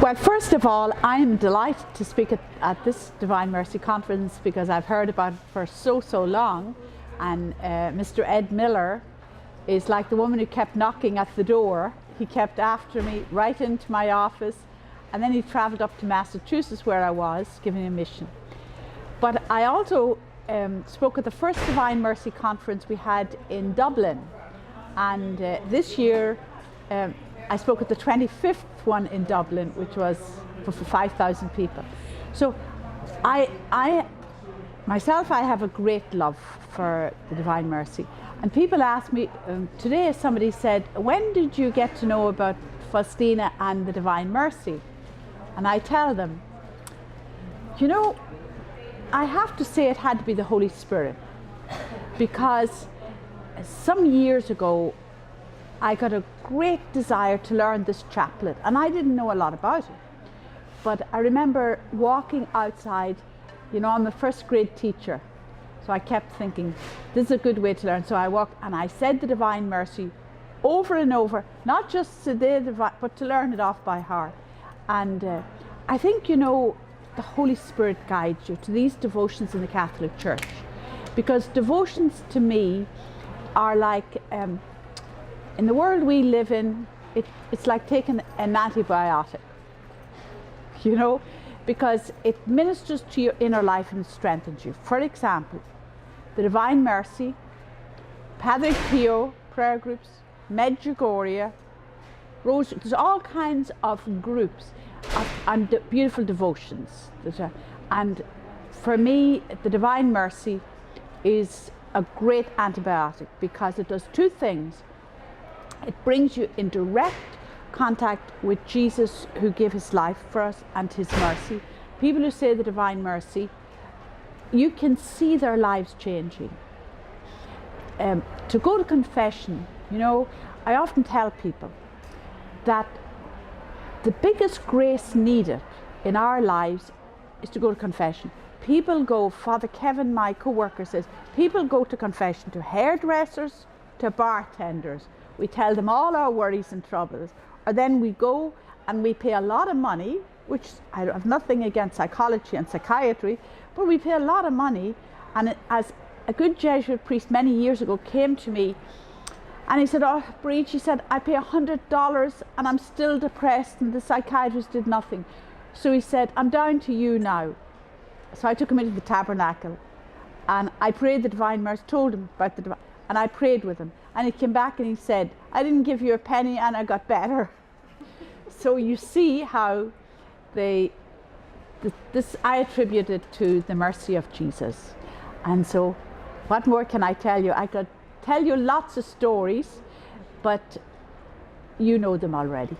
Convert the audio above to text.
Well, first of all, I am delighted to speak at this Divine Mercy Conference because I've heard about it for so long, and Mr. Ed Miller is like the woman who kept knocking at the door. He kept after me right into my office, and then he travelled up to Massachusetts where I was giving a mission. But I also spoke at the first Divine Mercy Conference we had in Dublin, and this year I spoke at the 25th one in Dublin, which was for 5,000 people. So I myself have a great love for the Divine Mercy. And people ask me, today somebody said, when did you get to know about Faustina and the Divine Mercy? And I tell them, you know, I have to say it had to be the Holy Spirit, because some years ago I got a great desire to learn this chaplet, and I didn't know a lot about it. But I remember walking outside, you know, I'm a first grade teacher, so I kept thinking, this is a good way to learn. So I walked and I said the Divine Mercy over and over, not just today, but to learn it off by heart. And I think, you know, the Holy Spirit guides you to these devotions in the Catholic Church, because devotions to me are like, in the world we live in, it's like taking an antibiotic, you know, because it ministers to your inner life and strengthens you. For example, the Divine Mercy, Padre Pio prayer groups, Medjugorje, Rosary, there's all kinds of groups and beautiful devotions. And for me, the Divine Mercy is a great antibiotic because it does two things. It brings you in direct contact with Jesus, who gave his life for us, and his mercy. People who say the Divine Mercy, you can see their lives changing. To go to confession, you know, I often tell people that the biggest grace needed in our lives is to go to confession. People go, Father Kevin, my co-worker, says, people go to confession to hairdressers, to bartenders. We tell them all our worries and troubles, or then we go and we pay a lot of money, which I have nothing against psychology and psychiatry, but we pay a lot of money. And as a good Jesuit priest many years ago came to me and he said, oh, Briege, he said, I pay $100 and I'm still depressed and the psychiatrist did nothing. So he said, I'm down to you now. So I took him into the tabernacle and I prayed the Divine Mercy, told him about the Divine, and I prayed with him. And he came back and he said, I didn't give you a penny and I got better. So you see how this I attribute it to the mercy of Jesus. And so what more can I tell you? I could tell you lots of stories, but you know them already.